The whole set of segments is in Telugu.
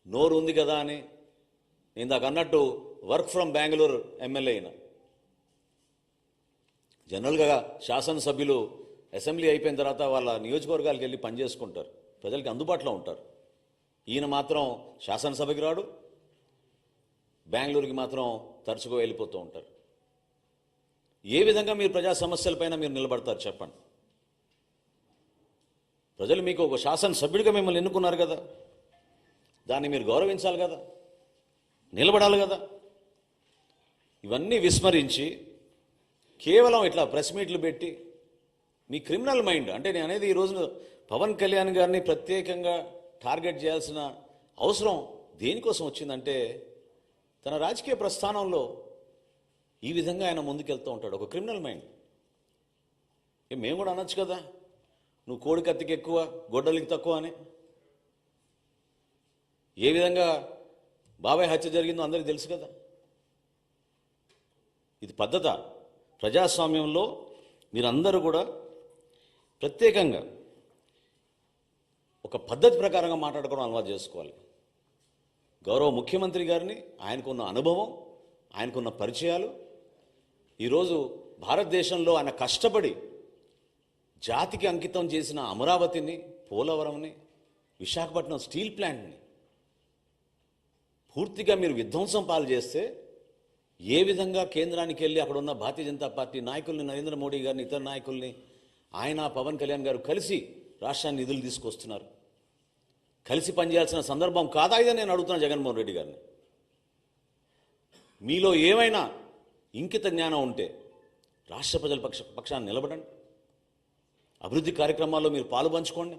నోరు ఉంది కదా అని ఇందాక అన్నట్టు వర్క్ ఫ్రమ్ బెంగళూరు ఎమ్మెల్యే అయినా. జనరల్గా శాసనసభ్యులు అసెంబ్లీ అయిపోయిన తర్వాత వాళ్ళ నియోజకవర్గాలకు వెళ్ళి పనిచేసుకుంటారు, ప్రజలకి అందుబాటులో ఉంటారు. ఈయన మాత్రం శాసనసభకి రాడు, బెంగళూరుకి మాత్రం తరచుగా వెళ్ళిపోతూ ఉంటారు. ఏ విధంగా మీరు ప్రజా సమస్యలపైన మీరు నిలబడతారు చెప్పండి? ప్రజలు మీకు ఒక శాసనసభ్యుడిగా మిమ్మల్ని ఎన్నుకున్నారు కదా, దాన్ని మీరు గౌరవించాలి కదా, నిలబడాలి కదా. ఇవన్నీ విస్మరించి కేవలం ఇట్లా ప్రెస్ మీట్లు పెట్టి మీ క్రిమినల్ మైండ్, అంటే నేను అనేది ఈరోజు పవన్ కళ్యాణ్ గారిని ప్రత్యేకంగా టార్గెట్ చేయాల్సిన అవసరం దేనికోసం వచ్చిందంటే, తన రాజకీయ ప్రస్థానంలో ఈ విధంగా ఆయన ముందుకెళ్తూ ఉంటాడు, ఒక క్రిమినల్ మైండ్. మేము కూడా అనొచ్చు కదా, నువ్వు కోడి కత్తికి ఎక్కువ గొడ్డలికి తక్కువ అని. ఏ విధంగా బాబాయ్ హత్య జరిగిందో అందరికీ తెలుసు కదా. ఇది పద్ధత? ప్రజాస్వామ్యంలో మీరందరూ కూడా ప్రత్యేకంగా ఒక పద్ధతి ప్రకారంగా మాట్లాడుకోవడం అలవాటు చేసుకోవాలి. గౌరవ ముఖ్యమంత్రి గారిని, ఆయనకున్న అనుభవం, ఆయనకున్న పరిచయాలు, ఈరోజు భారతదేశంలో ఆయన కష్టపడి జాతికి అంకితం చేసిన అమరావతిని, పోలవరంని, విశాఖపట్నం స్టీల్ ప్లాంట్ని పూర్తిగా మీరు విధ్వంసం పాలు చేస్తే ఏ విధంగా కేంద్రానికి వెళ్ళి అక్కడ ఉన్న భారతీయ జనతా పార్టీ నాయకుల్ని, నరేంద్ర మోడీ గారిని, ఇతర నాయకుల్ని, ఆయన పవన్ కళ్యాణ్ గారు కలిసి రాష్ట్రాన్ని నిధులు తీసుకొస్తున్నారు. కలిసి పనిచేయాల్సిన సందర్భం కాదా ఇదని నేను అడుగుతున్నాను జగన్మోహన్ రెడ్డి గారిని. మీలో ఏమైనా ఇంకిత జ్ఞానం ఉంటే రాష్ట్ర ప్రజల పక్షాన్ని నిలబడండి. అభివృద్ధి కార్యక్రమాల్లో మీరు పాలు పంచుకోండి.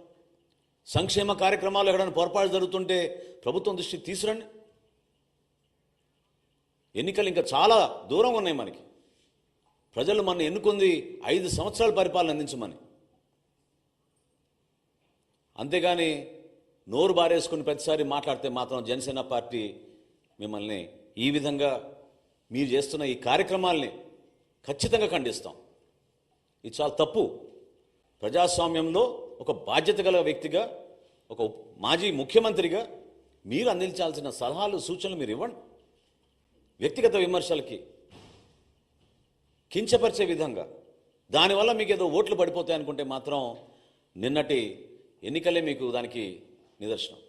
సంక్షేమ కార్యక్రమాలు ఎక్కడైనా పొరపాటు జరుగుతుంటే ప్రభుత్వం దృష్టికి తీసుకురండి. ఎన్నికలు ఇంకా చాలా దూరంగా ఉన్నాయి మనకి. ప్రజలు మన ఎన్నుకుంది 5 సంవత్సరాల పరిపాలన అందించమని. అంతేగాని నోరు బారేసుకుని ప్రతిసారి మాట్లాడితే మాత్రం జనసేన పార్టీ మిమ్మల్ని ఈ విధంగా మీరు చేస్తున్న ఈ కార్యక్రమాల్ని ఖచ్చితంగా ఖండిస్తాం. ఇది చాలా తప్పు. ప్రజాస్వామ్యంలో ఒక బాధ్యత గల వ్యక్తిగా, ఒక మాజీ ముఖ్యమంత్రిగా మీరు అందించాల్సిన సలహాలు, సూచనలు మీరు ఇవ్వండి. వ్యక్తిగత విమర్శలకి, కించపరిచే విధంగా, దానివల్ల మీకు ఏదో ఓట్లు పడిపోతాయి అనుకుంటే మాత్రం నిన్నటి ఎన్నికలే మీకు దానికి నిదర్శనం.